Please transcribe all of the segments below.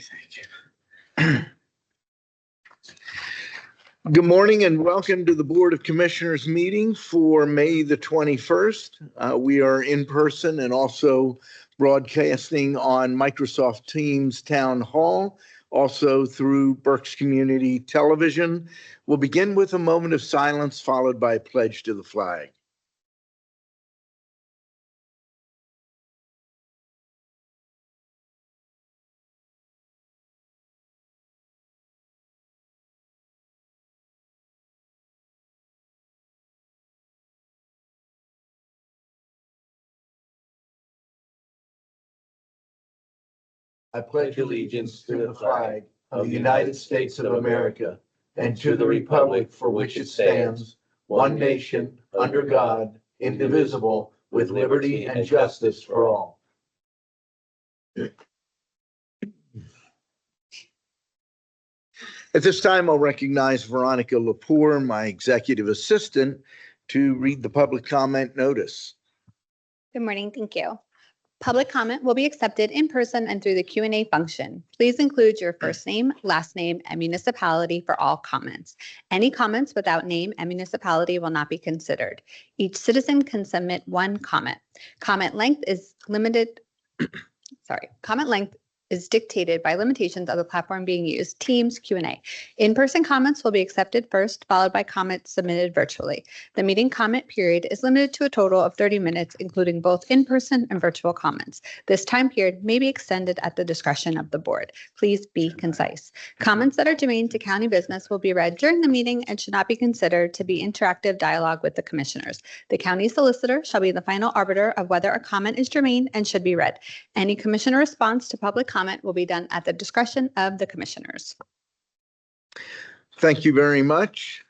Thank you. Good morning and welcome to the Board of Commissioners meeting for May the 21st. We are in person and also broadcasting on Microsoft Teams Town Hall, also through Berks Community Television. We'll begin with a moment of silence followed by a pledge to the flag. I pledge allegiance to the flag of the United States of America and to the republic for which it stands, one nation, under God, indivisible, with liberty and justice for all. At this time, I'll recognize Veronica Lepore, my executive assistant, to read the public comment notice. Good morning. Thank you. Public comment will be accepted in person and through the Q&A function. Please include your first name, last name, and municipality for all comments. Any comments without name and municipality will not be considered. Each citizen can submit one comment. Comment length is limited. Comment length is dictated by limitations of the platform being used, Teams Q&A. In-person comments will be accepted first, followed by comments submitted virtually. The meeting comment period is limited to a total of 30 minutes, including both in-person and virtual comments. This time period may be extended at the discretion of the board. Please be concise. Comments that are germane to county business will be read during the meeting and should not be considered to be interactive dialogue with the commissioners. The county solicitor shall be the final arbiter of whether a comment is germane and should be read. Any commissioner response to public comment will be done at the discretion of the commissioners. Thank you very much.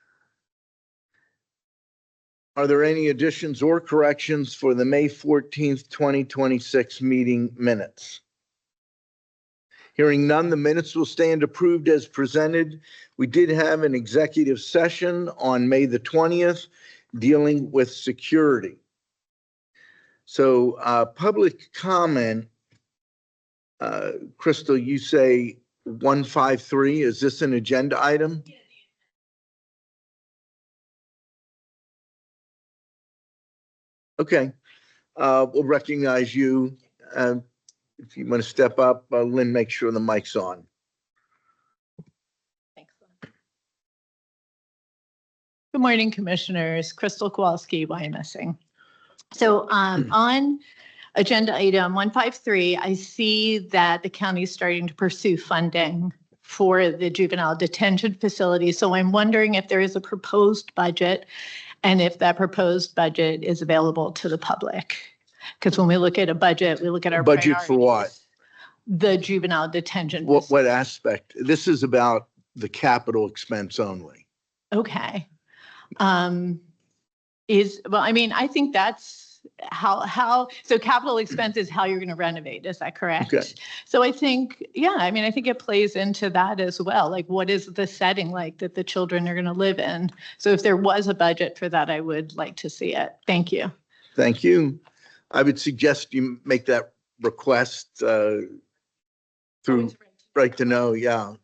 Are there any additions or corrections for the May 14th, 2026 meeting minutes? Hearing none, the minutes will stand approved as presented. We did have an executive session on May the 20th dealing with security. So public comment, Crystal, you say 153. Is this an agenda item? Okay. We'll recognize you. If you want to step up, Lynn, make sure the mic's on. Thanks. Good morning, commissioners. Crystal Kowalski, YMSing. So on agenda item 153, I see that the county is starting to pursue funding for the juvenile detention facility. So I'm wondering if there is a proposed budget and if that proposed budget is available to the public. Because when we look at a budget, we look at our budget for what? The juvenile detention. What aspect? This is about the capital expense only. Okay. Well, I mean, I think that's so capital expense is how you're going to renovate. Is that correct? Okay. So I think, yeah, I mean, I think it plays into that as well. Like, what is the setting like that the children are going to live in? So if there was a budget for that, I would like to see it. Thank you. Thank you. I would suggest you make that request through Right to Know. Yeah.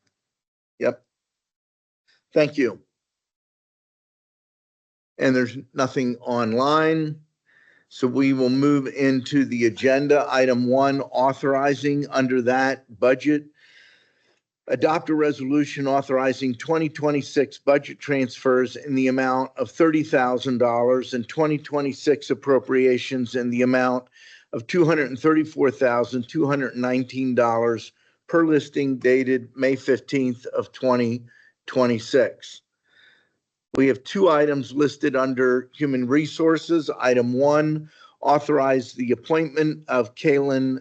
Yep. Thank you. And there's nothing online. So we will move into the agenda. Item 1, authorizing under that budget. Adopt a resolution authorizing 2026 budget transfers in the amount of $30,000 and 2026 appropriations in the amount of $234,219 per listing dated May 15th of 2026. We have 2 items listed under Human Resources. Item 1, authorize the appointment of Kaylin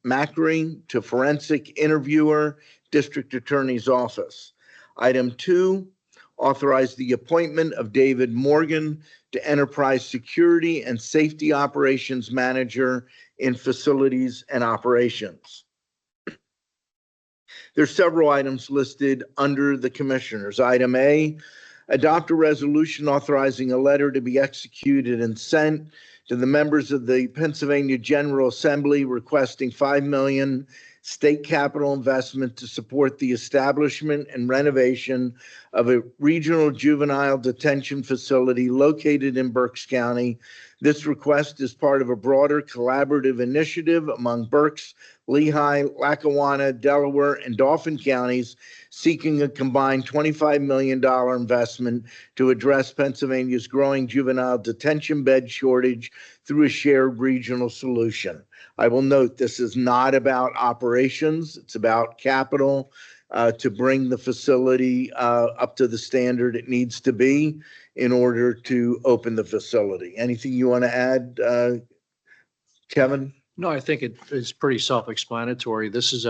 Macri to Forensic Interviewer, District Attorney's Office. Item 2, authorize the appointment of David Morgan to Enterprise Security and Safety Operations Manager in Facilities and Operations. There's several items listed under the Commissioners. Item A, adopt a resolution authorizing a letter to be executed and sent to the members of the Pennsylvania General Assembly requesting $5,600,000 state capital investment to support the establishment and renovation of a regional juvenile detention facility located in Berks County. This request is part of a broader collaborative initiative among Berks, Lehigh, Lackawanna, Delaware, and Dauphin counties seeking a combined $25 million investment to address Pennsylvania's growing juvenile detention bed shortage through a shared regional solution. I will note this is not about operations. It's about capital to bring the facility up to the standard it needs to be in order to open the facility. Anything you want to add, Kevin? No, I think it is pretty self-explanatory. This is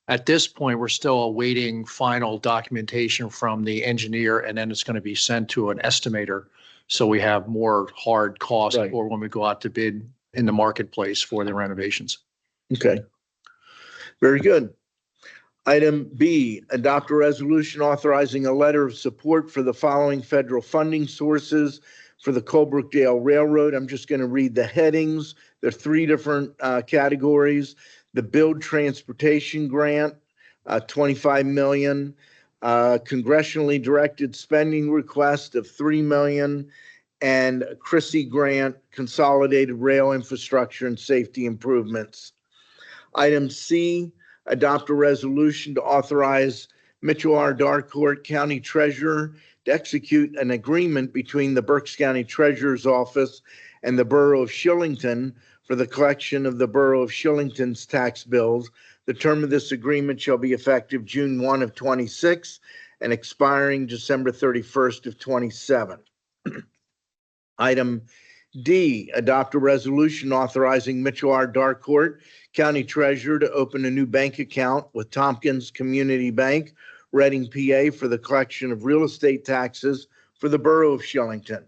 at this point, we're still awaiting final documentation from the engineer, and then it's going to be sent to an estimator. So we have more hard costs Right. or when we go out to bid in the marketplace for the renovations. Okay. Very good. Item B, adopt a resolution authorizing a letter of support for the following federal funding sources for the Colebrookdale Railroad. I'm just going to read the headings. There are three different categories. The Build Transportation Grant, $25 million. Congressionally directed spending request of $3 million. And Chrissy Grant, Consolidated Rail Infrastructure and Safety Improvements. Item C, adopt a resolution to authorize Mitchell R. Darcourt, County Treasurer, to execute an agreement between the Berks County Treasurer's Office and the Borough of Shillington for the collection of the Borough of Shillington's tax bills. The term of this agreement shall be effective June 1 of 26 and expiring December 31st of 27. Item D, adopt a resolution authorizing Mitchell R. Darcourt, County Treasurer, to open a new bank account with Tompkins Community Bank, Reading, PA, for the collection of real estate taxes for the Borough of Shillington.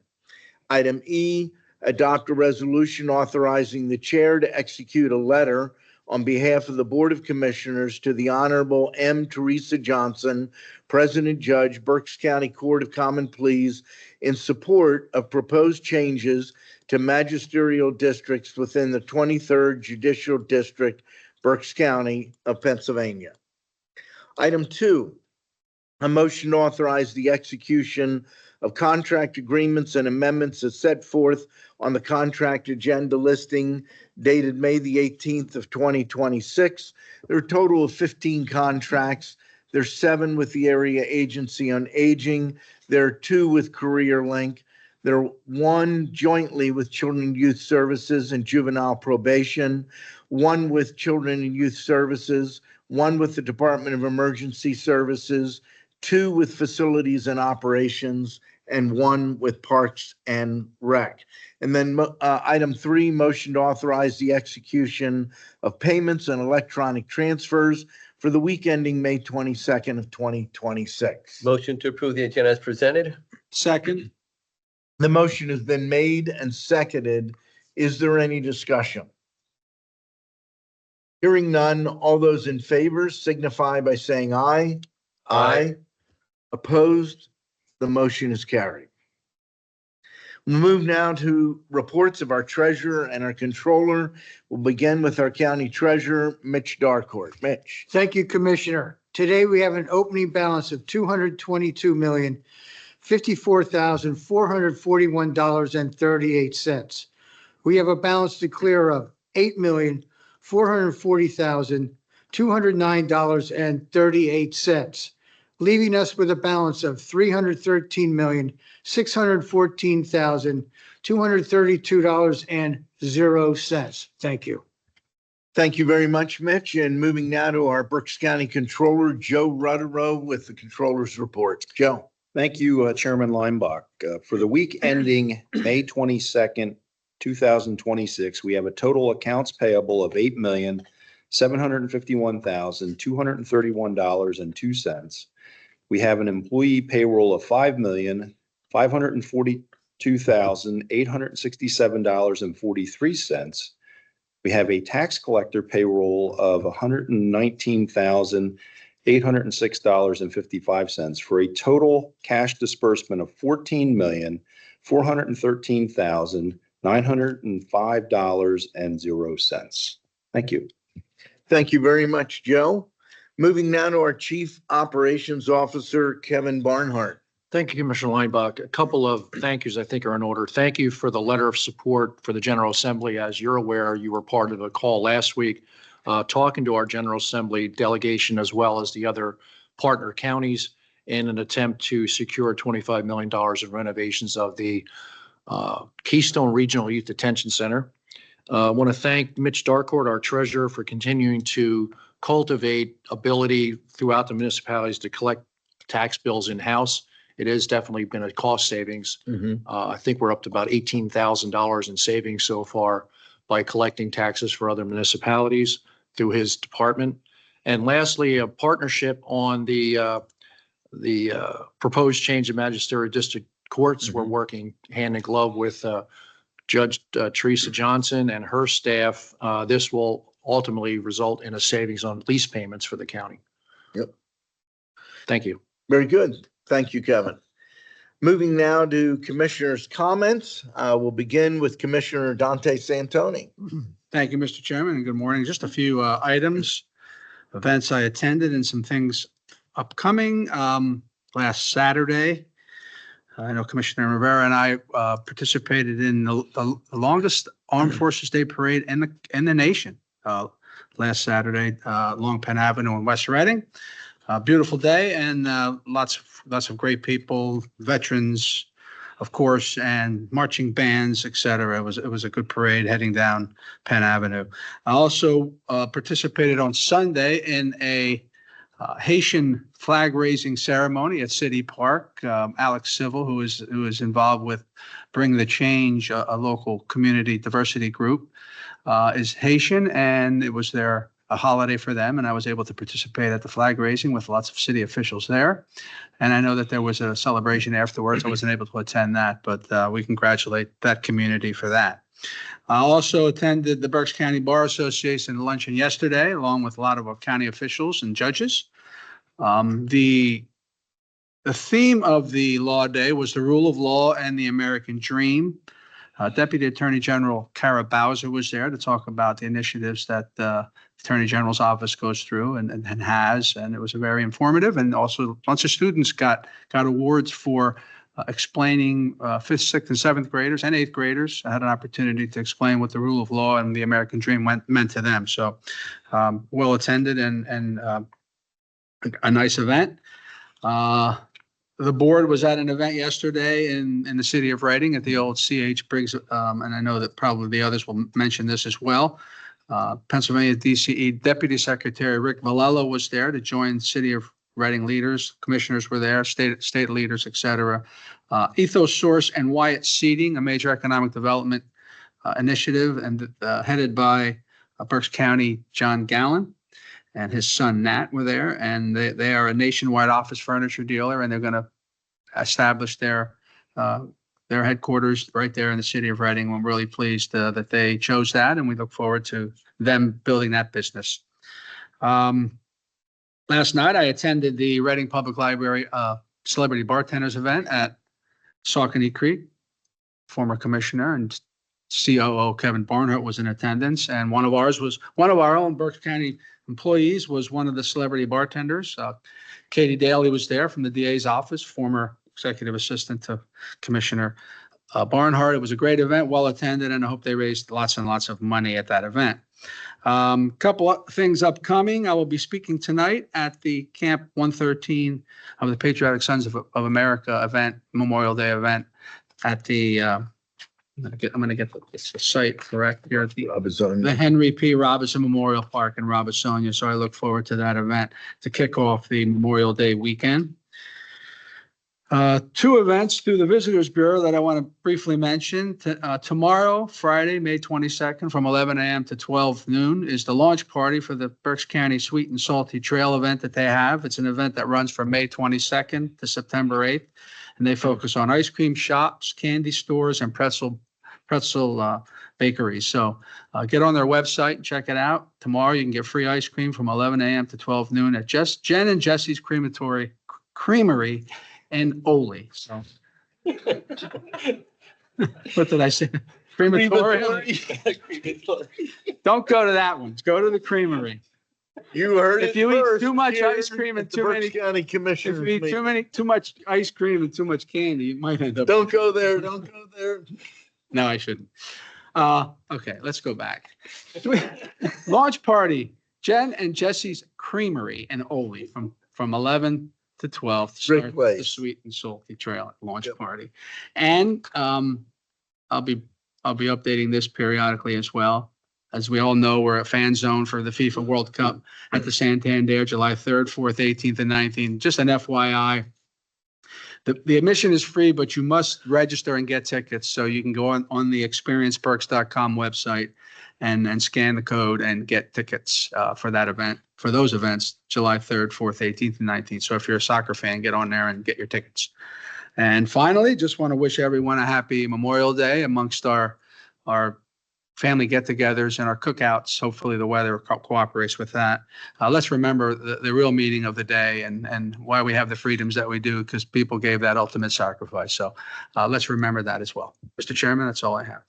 Item E, adopt a resolution authorizing the chair to execute a letter on behalf of the Board of Commissioners to the Honorable M. Teresa Johnson, President Judge, Berks County Court of Common Pleas, in support of proposed changes to magisterial districts within the 23rd Judicial District, Berks County of Pennsylvania. Item 2, a motion to authorize the execution of contract agreements and amendments as set forth on the contract agenda listing dated May the 18th of 2026. There are a total of 15 contracts. There's 7 with the Area Agency on Aging. There are 2 with Career Link. There are 1 jointly with Children and Youth Services and Juvenile Probation, 1 with Children and Youth Services, 1 with the Department of Emergency Services, 2 with Facilities and Operations, and 1 with Parks and Rec. And then item 3, motion to authorize the execution of payments and electronic transfers for the week ending May 22nd of 2026. Motion to approve the agenda as presented. Second. The motion has been made and seconded. Is there any discussion? Hearing none, all those in favor signify by saying aye. Aye. Opposed? The motion is carried. We'll move now to reports of our treasurer and our controller. We'll begin with our county treasurer, Mitch Darcourt. Mitch. Thank you, Commissioner. Today, we have an opening balance of $222,054,441.38. We have a balance to clear of $8,440,209.38, leaving us with a balance of $313,614,232.00. Thank you. Thank you very much, Mitch. And moving now to our Berks County Controller, Joe Rutterow, with the Controller's Report. Joe. Thank you, Chairman Limbach. For the week ending May 22nd, 2026, we have a total accounts payable of $8,751,231.02. We have an employee payroll of $5,542,867.43. We have a tax collector payroll of $119,806.55 for a total cash disbursement of $14,413,905.00. Thank you. Thank you very much, Joe. Moving now to our Chief Operations Officer, Kevin Barnhart. Thank you, Commissioner Linebach. A couple of thank yous I think are in order. Thank you for the letter of support for the General Assembly. As you're aware, you were part of a call last week talking to our General Assembly delegation as well as the other partner counties in an attempt to secure $25 million in renovations of the Keystone Regional Youth Detention Center. I want to thank Mitch Darcourt, our treasurer, for continuing to cultivate ability throughout the municipalities to collect tax bills in-house. It has definitely been a cost savings. I think we're up to about $18,000 in savings so far by collecting taxes for other municipalities through his department. And lastly, a partnership on the proposed change of magisterial district courts. We're working hand in glove with Judge Teresa Johnson and her staff. This will ultimately result in a savings on lease payments for the county. Yep. Thank you. Very good. Thank you, Kevin. Moving now to commissioners' comments. We'll begin with Commissioner Dante Santoni. Thank you, Mr. Chairman, and good morning. Just a few items, events I attended and some things upcoming. Last Saturday, I know Commissioner Rivera and I participated in the longest Armed Forces Day parade in the nation last Saturday along Penn Avenue in West Reading. Beautiful day and lots of great people, veterans, of course, and marching bands, etc. It was a good parade heading down Penn Avenue. I also participated on Sunday in a Haitian flag raising ceremony at City Park. Alex Civil, who is involved with Bring the Change, a local community diversity group, is Haitian, and it was a holiday for them, and I was able to participate at the flag raising with lots of city officials there. And I know that there was a celebration afterwards. I wasn't able to attend that, but we congratulate that community for that. I also attended the Berks County Bar Association luncheon yesterday, along with a lot of our county officials and judges. The theme of the law day was the rule of law and the American dream. Deputy Attorney General Kara Bowser was there to talk about the initiatives that the Attorney General's office goes through and has, and it was very informative. And also a bunch of students got awards for explaining 5th, 6th, and 7th graders and 8th graders. I had an opportunity to explain what the rule of law and the American dream meant to them. So well attended and a nice event. The board was at an event yesterday in the city of Reading at the old C.H. Briggs, and I know that probably the others will mention this as well. Pennsylvania DCE Deputy Secretary Rick Valella was there to join City of Reading leaders. Commissioners were there, state leaders, etc. Ethos Source and Wyatt Seating, a major economic development initiative, and headed by Berks County John Gallen and his son Nat were there, and they are a nationwide office furniture dealer, and they're going to establish their headquarters right there in the city of Reading. I'm really pleased that they chose that, and we look forward to them building that business. Last night, I attended the Reading Public Library Celebrity Bartenders event at Saucony Creek. Former commissioner and COO Kevin Barnhart was in attendance, and one of our own Berks County employees was one of the celebrity bartenders. Katie Daly was there from the DA's office, former executive assistant to Commissioner Barnhart. It was a great event, well attended, and I hope they raised lots and lots of money at that event. Couple of things upcoming. I will be speaking tonight at the Camp 113 of the Patriotic Sons of America event, Memorial Day event at the I'm going to get the site correct here at the Henry P. Robinson Memorial Park in Robisonia. So I look forward to that event to kick off the Memorial Day weekend. Two events through the Visitors Bureau that I want to briefly mention. Tomorrow, Friday, May 22nd, from 11 a.m. to 12 noon is the launch party for the Berks County Sweet and Salty Trail event that they have. It's an event that runs from May 22nd to September 8th, and they focus on ice cream shops, candy stores, and pretzel bakeries. So get on their website and check it out. Tomorrow, you can get free ice cream from 11 a.m. to 12 noon at Jen and Jesse's Creamery and Ole. So what did I say? Crematorium? Don't go to that one. Go to the creamery. You heard it If you eat first too much here ice cream and at the too Berks many- County If Commissioners you eat meeting. too much ice cream and too much candy, you might end up. Don't go there, don't go there. No, I shouldn't. Okay, let's go back. Launch party, Jen and Jesse's Creamery in Ole from 11 to 12. to Great start place. The sweet and salty trail launch Yep. party. And I'll be updating this periodically as well. As we all know, we're a fan zone for the FIFA World Cup at the Santander, July 3rd, 4th, 18th, and 19th. Just an FYI. The admission is free, but you must register and get tickets. So you can go on the experienceberks.com website and scan the code and get tickets for that event, for those events, July 3rd, 4th, 18th, and 19th. So if you're a soccer fan, get on there and get your tickets. And finally, just want to wish everyone a happy Memorial Day amongst our family get-togethers and our cookouts. Hopefully the weather cooperates with that. Let's remember the real meaning of the day and why we have the freedoms that we do, because people gave that ultimate sacrifice. So let's remember that as well. Mr. Chairman, that's all I have.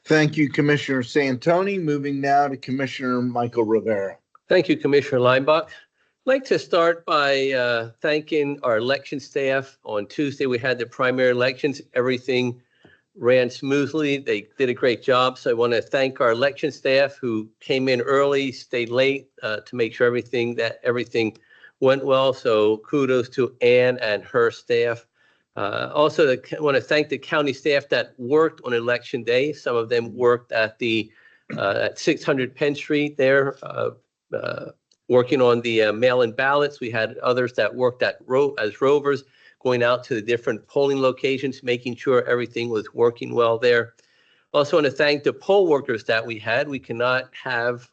Thank you, Commissioner Santoni. Moving now to Commissioner Michael Rivera. Thank you, Commissioner Linebaugh. I'd like to start by thanking our election staff. On Tuesday, we had the primary elections. Everything ran smoothly. They did a great job. So I want to thank our election staff who came in early, stayed late to make sure everything went well. So kudos to Ann and her staff. Also, I want to thank the county staff that worked on election day. Some of them worked at at 600 Penn Street there, working on the mail-in ballots. We had others that worked as rovers, going out to the different polling locations, making sure everything was working well there. Also want to thank the poll workers that we had. We cannot have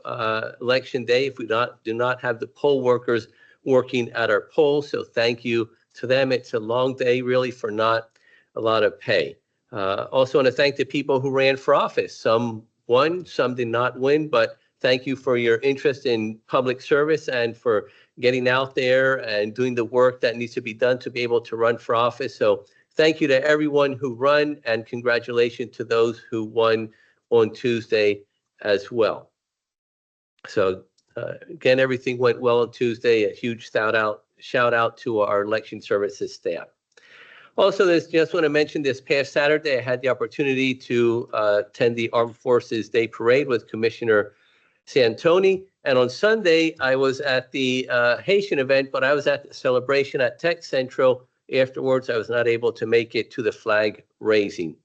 election day if we do not have the poll workers working at our polls. So thank you to them. It's a long day really for not a lot of pay. Also want to thank the people who ran for office. Some won, some did not win, but thank you for your interest in public service and for getting out there and doing the work that needs to be done to be able to run for office. So thank you to everyone who run, and congratulations to those who won on Tuesday as well. So again, everything went well on Tuesday. A huge shout out to our election services staff. Also, just want to mention this past Saturday, I had the opportunity to attend the Armed Forces Day Parade with Commissioner Santoni. And on Sunday, I was at the Haitian event, but I was at the celebration at Tech Central. Afterwards, I was not able to make it to the flag raising.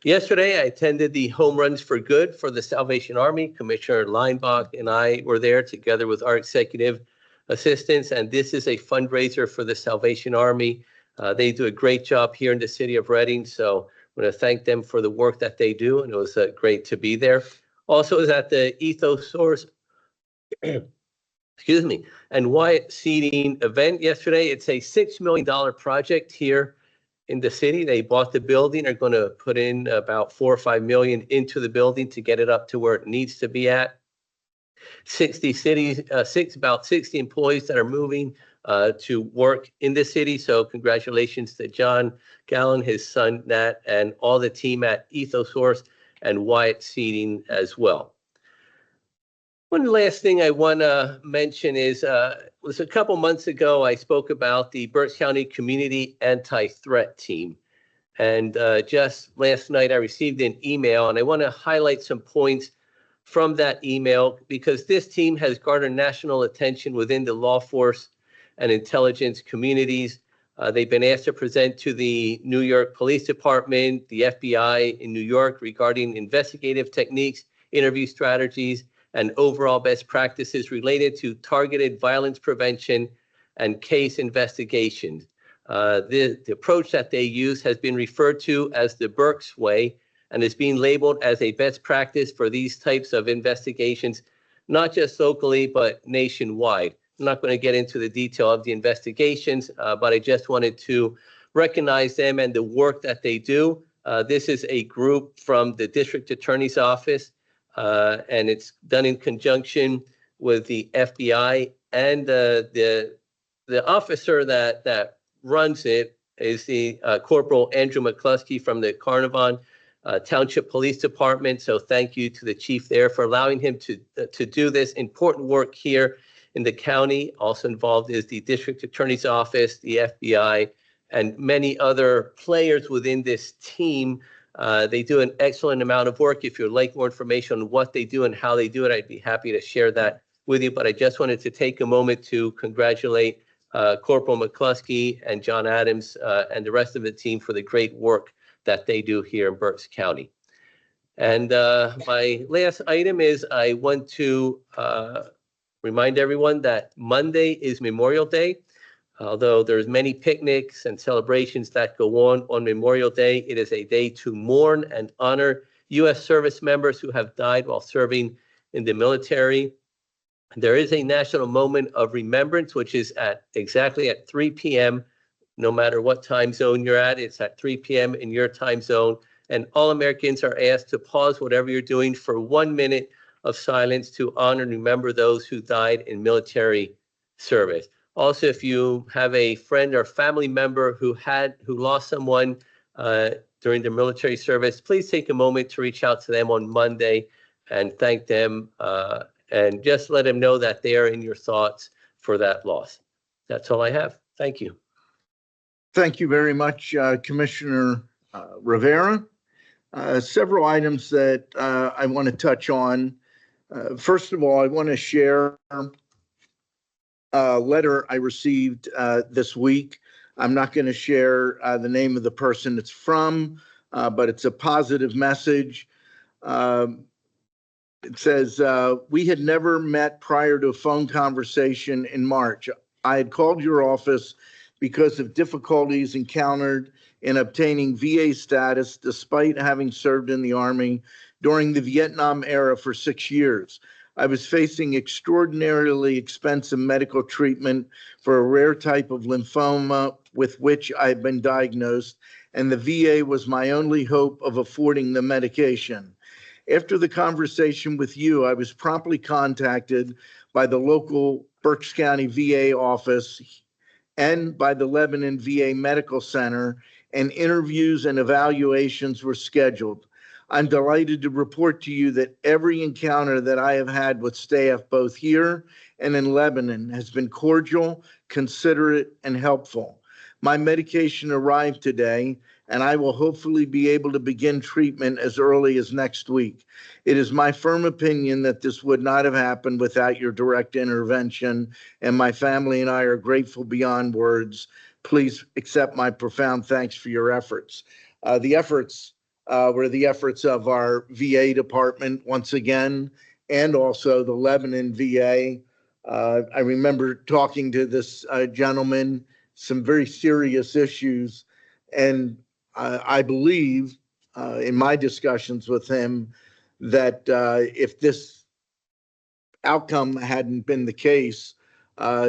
Yesterday, I attended the Home Runs for Good for the Salvation Army. Commissioner Linebaugh and I were there together with our executive assistants, and this is a fundraiser for the Salvation Army. They do a great job here in the city of Reading, so I want to thank them for the work that they do, and it was great to be there. Also was at the Ethos Source, excuse me, and Wyatt Seating event yesterday. It's a $6 million project here in the city. They bought the building, are going to put in about $4 or $5 million into the building to get it up to where it needs to be at. 60 cities, about 60 employees that are moving to work in the city. So congratulations to John Gallen, his son Nat, and all the team at Ethos Source and Wyatt Seating as well. One last thing I want to mention is, was a couple months ago, I spoke about the Berks County Community Anti-Threat Team. And just last night, I received an email, and I want to highlight some points from that email because this team has garnered national attention within the law force and intelligence communities. They've been asked to present to the New York Police Department, the FBI in New York regarding investigative techniques, interview strategies, and overall best practices related to targeted violence prevention and case investigations. The approach that they use has been referred to as the Berks way and is being labeled as a best practice for these types of investigations, not just locally, but nationwide. I'm not going to get into the detail of the investigations, but I just wanted to recognize them and the work that they do. This is a group from the district attorney's office, and it's done in conjunction with the FBI, and the officer that runs it is the Corporal Andrew McCluskey from the Carnarvon Township Police Department. So thank you to the chief there for allowing him to do this important work here in the county. Also involved is the district attorney's office, the FBI, and many other players within this team. They do an excellent amount of work. If you'd like more information on what they do and how they do it, I'd be happy to share that with you. But I just wanted to take a moment to congratulate Corporal McCluskey and John Adams and the rest of the team for the great work that they do here in Berks County. And my last item is I want to remind everyone that Monday is Memorial Day. Although there's many picnics and celebrations that go on Memorial Day, it is a day to mourn and honor U.S. service members who have died while serving in the military. There is a national moment of remembrance, which is exactly at 3 p.m. No matter what time zone you're at, it's at 3 p.m. in your time zone. And all Americans are asked to pause whatever you're doing for 1 minute of silence to honor and remember those who died in military service. Also, if you have a friend or family member who lost someone during their military service, please take a moment to reach out to them on Monday and thank them and just let them know that they are in your thoughts for that loss. That's all I have. Thank you. Thank you very much, Commissioner Rivera. Several items that I want to touch on. First of all, I want to share a letter I received this week. I'm not going to share the name of the person it's from, but it's a positive message. It says, we had never met prior to a phone conversation in March. I had called your office because of difficulties encountered in obtaining VA status despite having served in the Army during the Vietnam era for 6 years. I was facing extraordinarily expensive medical treatment for a rare type of lymphoma with which I had been diagnosed, and the VA was my only hope of affording the medication. After the conversation with you, I was promptly contacted by the local Berks County VA office and by the Lebanon VA Medical Center, and interviews and evaluations were scheduled. I'm delighted to report to you that every encounter that I have had with staff, both here and in Lebanon, has been cordial, considerate, and helpful. My medication arrived today, and I will hopefully be able to begin treatment as early as next week. It is my firm opinion that this would not have happened without your direct intervention, and my family and I are grateful beyond words. Please accept my profound thanks for your efforts. The efforts were the efforts of our VA department once again, and also the Lebanon VA. I remember talking to this gentleman, some very serious issues, and I believe in my discussions with him that if this outcome hadn't been the case,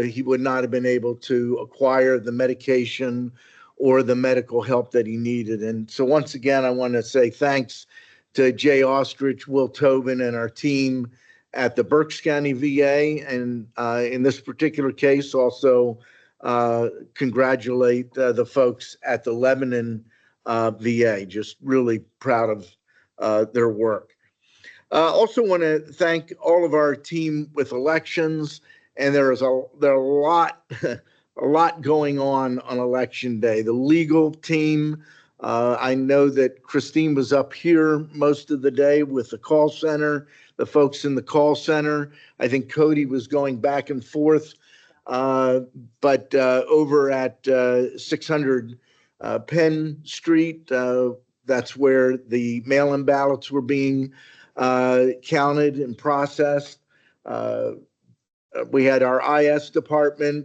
he would not have been able to acquire the medication or the medical help that he needed. And so once again, I want to say thanks to Jay Ostrich, Will Tobin, and our team at the Berks County VA. And in this particular case, also congratulate the folks at the Lebanon VA. Just really proud of their work. Also want to thank all of our team with elections. And there are a lot going on election day. The legal team, I know that Christine was up here most of the day with the call center, the folks in the call center. I think Cody was going back and forth, but over at 600 Penn Street, that's where the mail-in ballots were being counted and processed. We had our IS department,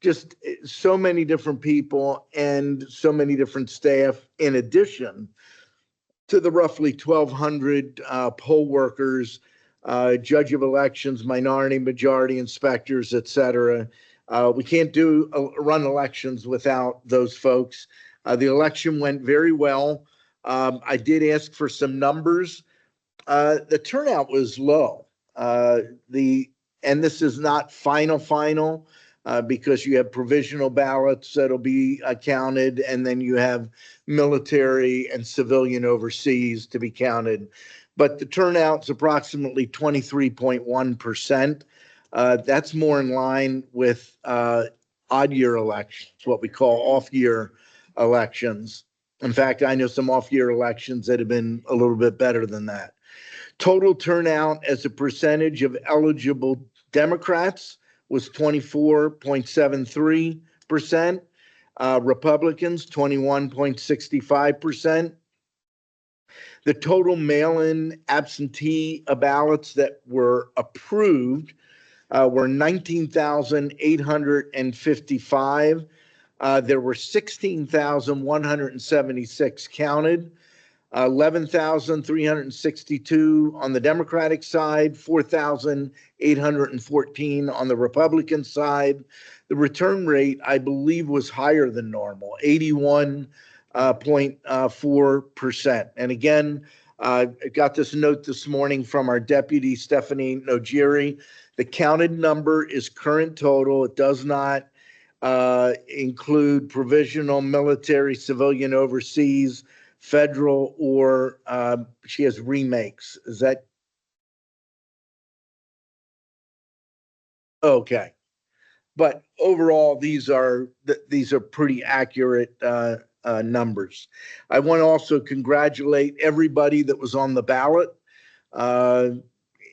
just so many different people and so many different staff, in addition to the roughly 1,200 poll workers, judge of elections, minority, majority inspectors, et cetera. We can't run elections without those folks. The election went very well. I did ask for some numbers. The turnout was low. And this is not final. because you have provisional ballots that'll be counted, and then you have military and civilian overseas to be counted. But the turnout's approximately 23.1%. That's more in line with odd year elections, what we call off-year elections. In fact, I know some off-year elections that have been a little bit better than that. Total turnout as a percentage of eligible Democrats was 24.73%. Republicans, 21.65%. The total mail-in absentee ballots that were approved were 19,855. There were 16,176 counted. 11,362 on the Democratic side, 4,814 on the Republican side. The return rate, I believe, was higher than normal, 81.4%. And again, I got this note this morning from our deputy, Stephanie Nogiri. The counted number is current total. It does not include provisional, military, civilian, overseas, federal, or she has remakes. Is that okay? But overall, these are pretty accurate numbers. I want to also congratulate everybody that was on the ballot.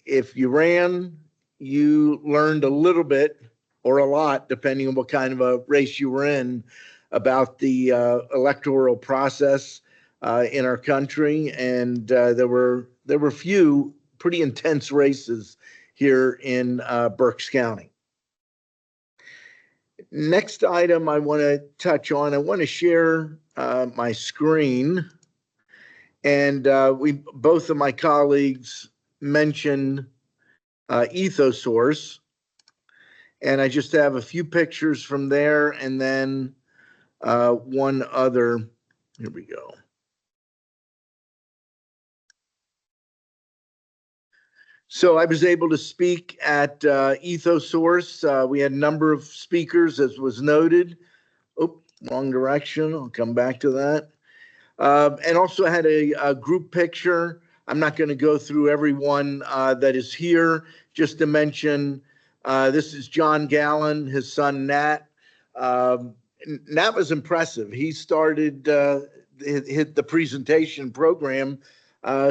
If you ran, you learned a little bit or a lot, depending on what kind of a race you were in, about the electoral process in our country, and there were few pretty intense races here in Berks County. Next item I want to touch on, I want to share my screen, and both of my colleagues mentioned EthoSource, and I just have a few pictures from there, and then one other. Here we go. So I was able to speak at EthoSource. We had a number of speakers, as was noted. Oh, wrong direction. I'll come back to that. And also had a group picture. I'm not going to go through everyone that is here. Just to mention, this is John Gallen, his son Nat. Nat was impressive. He started hit the presentation program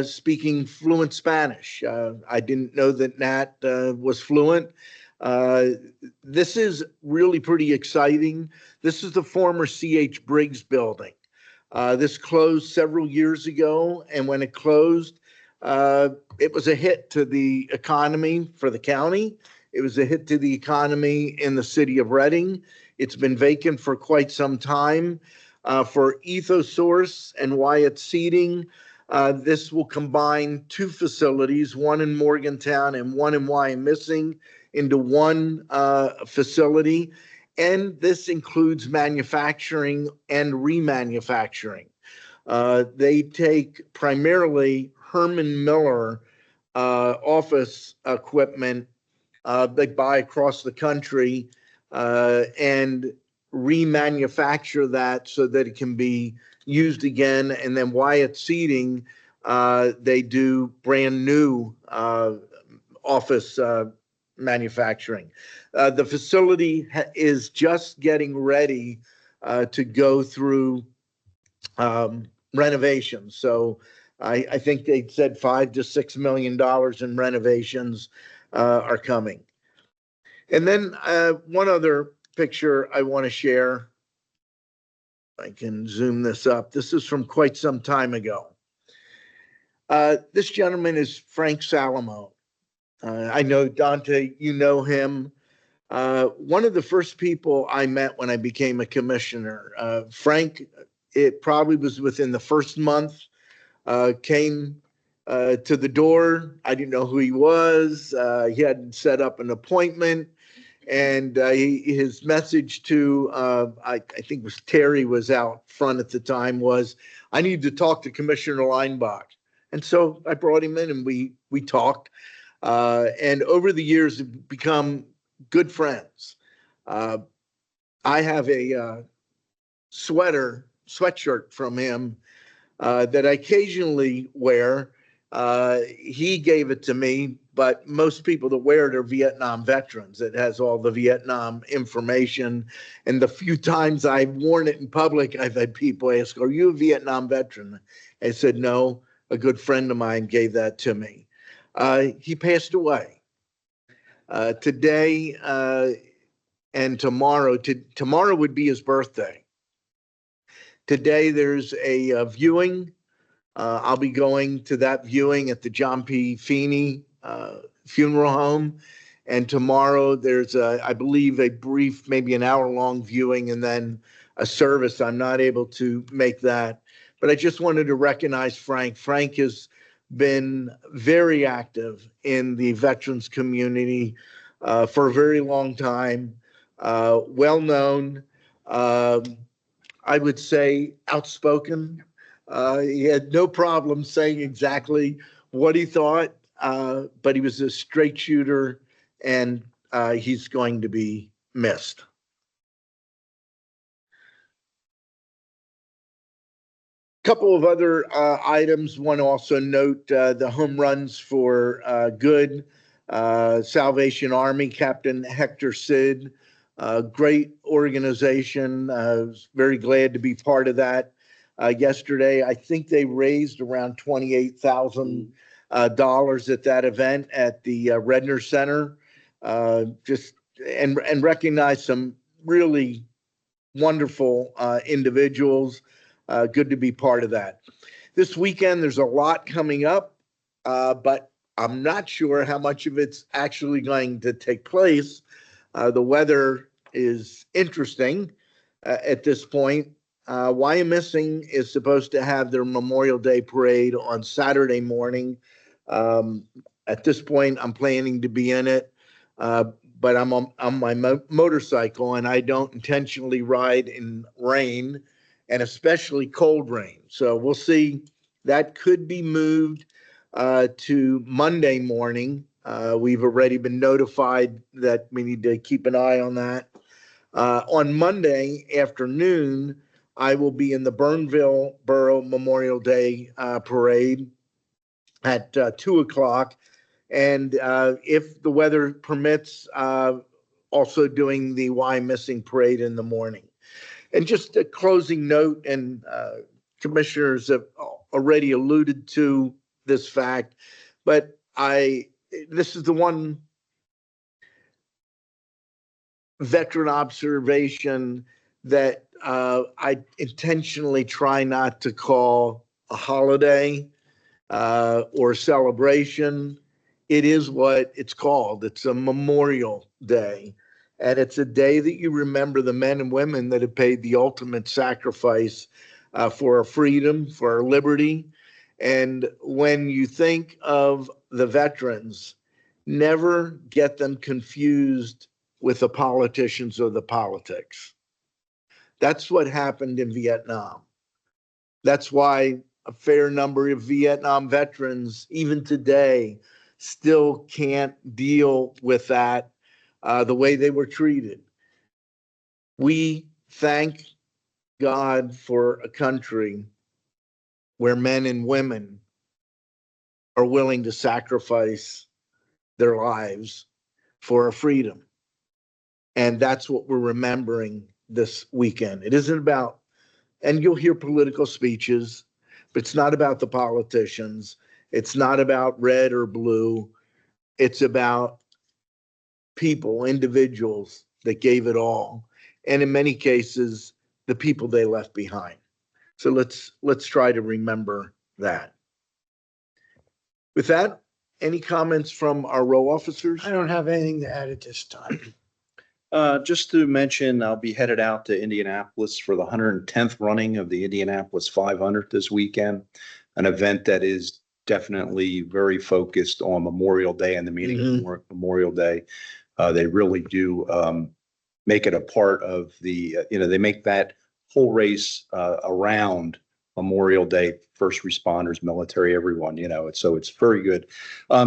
speaking fluent Spanish. I didn't know that Nat was fluent. This is really pretty exciting. This is the former C.H. Briggs building. This closed several years ago, and when it closed, it was a hit to the economy for the county. It was a hit to the economy in the city of Reading. It's been vacant for quite some time. For EthoSource and Wyatt Seating, this will combine two facilities, one in Morgantown and one in Wyomissing, into one facility. And this includes manufacturing and remanufacturing. They take primarily Herman Miller office equipment they buy across the country and remanufacture that so that it can be used again. And then Wyatt Seating, they do brand new office manufacturing. The facility is just getting ready to go through renovations. So I think they said $5 to $6 million in renovations are coming. And then one other picture I want to share. I can zoom this up. This is from quite some time ago. This gentleman is Frank Salamo. I know Dante, you know him. One of the first people I met when I became a commissioner, Frank, it probably was within the first month, came to the door. I didn't know who he was. He hadn't set up an appointment. And his message to, I think it was Terry was out front at the time, was, I need to talk to Commissioner Leinbach. And so I brought him in and we talked. And over the years, we've become good friends. Uh, I have a sweatshirt from him that I occasionally wear. He gave it to me, but most people that wear it are Vietnam veterans. It has all the Vietnam information. And the few times I've worn it in public, I've had people ask, "Are you a Vietnam veteran?" I said, "No, a good friend of mine gave that to me." He passed away. Today and tomorrow, tomorrow would be his birthday. Today there's a viewing. I'll be going to that viewing at the John P. Feeney Funeral Home. And tomorrow there's, I believe, a brief, maybe an hour-long viewing and then a service. I'm not able to make that. But I just wanted to recognize Frank. Frank has been very active in the veterans community for a very long time, well-known, I would say outspoken. He had no problem saying exactly what he thought, but he was a straight shooter, and he's going to be missed. Couple of other items. Want to also note the home runs for good Salvation Army, Captain Hector Sid. Great organization. I was very glad to be part of that. Yesterday, I think they raised around $28,000 at that event at the Redner Center. Just and recognize some really wonderful individuals. Good to be part of that. This weekend, there's a lot coming up, but I'm not sure how much of it's actually going to take place. The weather is interesting at this point. Wyomissing is supposed to have their Memorial Day parade on Saturday morning. At this point, I'm planning to be in it, but I'm on my motorcycle, and I don't intentionally ride in rain, and especially cold rain. So we'll see. That could be moved to Monday morning. We've already been notified that we need to keep an eye on that. On Monday afternoon, I will be in the Burnville Borough Memorial Day Parade at 2 o'clock. And if the weather permits, also doing the Wyomissing Parade in the morning. And just a closing note, and commissioners have already alluded to this fact, but this is the one veteran observation that I intentionally try not to call a holiday or celebration. It is what it's called. It's a Memorial Day. And it's a day that you remember the men and women that have paid the ultimate sacrifice for our freedom, for our liberty. And when you think of the veterans, never get them confused with the politicians or the politics. That's what happened in Vietnam. That's why a fair number of Vietnam veterans, even today, still can't deal with that, the way they were treated. We thank God for a country where men and women are willing to sacrifice their lives for our freedom. And that's what we're remembering this weekend. It isn't about, and you'll hear political speeches, but it's not about the politicians. It's not about red or blue. It's about people, individuals that gave it all. And in many cases, the people they left behind. So let's try to remember that. With that, any comments from our row officers? I don't have anything to add at this time. Just to mention, I'll be headed out to Indianapolis for the 110th running of the Indianapolis 500 this weekend, an event that is definitely very focused on Memorial Day and the meaning of Memorial Day. They really do make it a part of the, they make that whole race around Memorial Day, first responders, military, everyone, you know, so it's very good.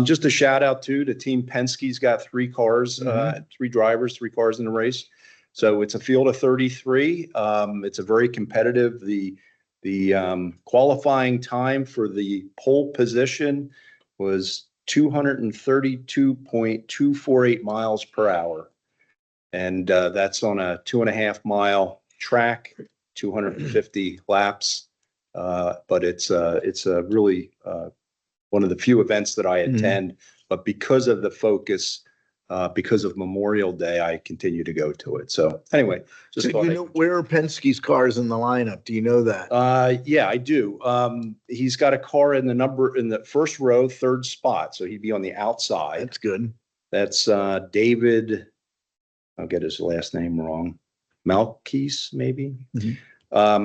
Just a shout out too to Team Penske's got 3 cars, 3 drivers, 3 cars in the race. So it's a field of 33. It's a very competitive. The qualifying time for the pole position was 232.248 miles per hour. And that's on a 2.5 mile track, 250 laps. But it's a really one of the few events that I attend. But because of the focus, because of Memorial Day, I continue to go to it. So anyway, just So thought you know, where are Penske's cars in the lineup? Do you know that? yeah, I do. He's got a car in the first row, 3rd spot. So he'd be on the outside. That's good. That's David. I'll get his last name wrong. Malkis, maybe.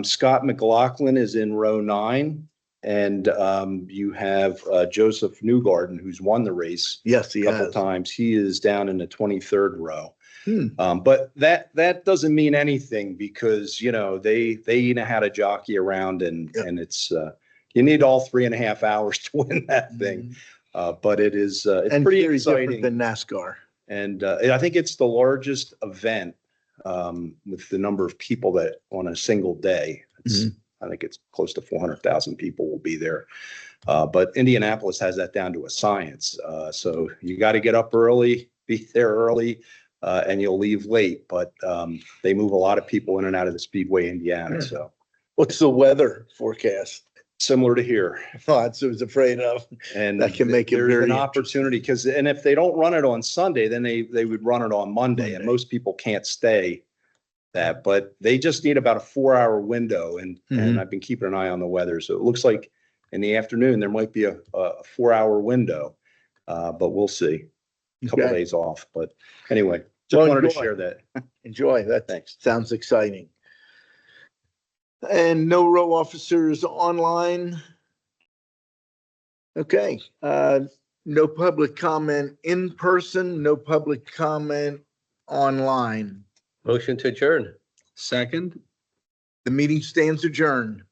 Scott McLaughlin is in row 9. And you have Joseph Newgarden, who's won the race Yes, he a couple has. times. He is down in the 23rd row. Hmm. But that doesn't mean anything because, you know, they know how to jockey around and it's you need all 3.5 hours to win that thing. But it's And pretty very different exciting. than NASCAR. And I think it's the largest event with the number of people that on a single day. I think it's close to 400,000 people will be there. But Indianapolis has that down to a science. So you got to get up early, be there early, and you'll leave late. But they move a lot of people in and out of the Speedway, Indiana. So What's the weather forecast? similar to here. Oh, that's what I was afraid of. And That can make it there's very an opportunity because, and if they don't run it on Sunday, then they would run it on Monday. And most people can't stay that, but they just need about a 4-hour window. And I've been keeping an eye on the weather. So it looks like in the afternoon, there might be a 4-hour window, but we'll see. A couple Okay. days off, but anyway, just Well, wanted to enjoy. share that. Enjoy. That Thanks. sounds exciting. And no row officers online. Okay. No public comment in person, no public comment online. Motion to adjourn. Second. The meeting stands adjourned.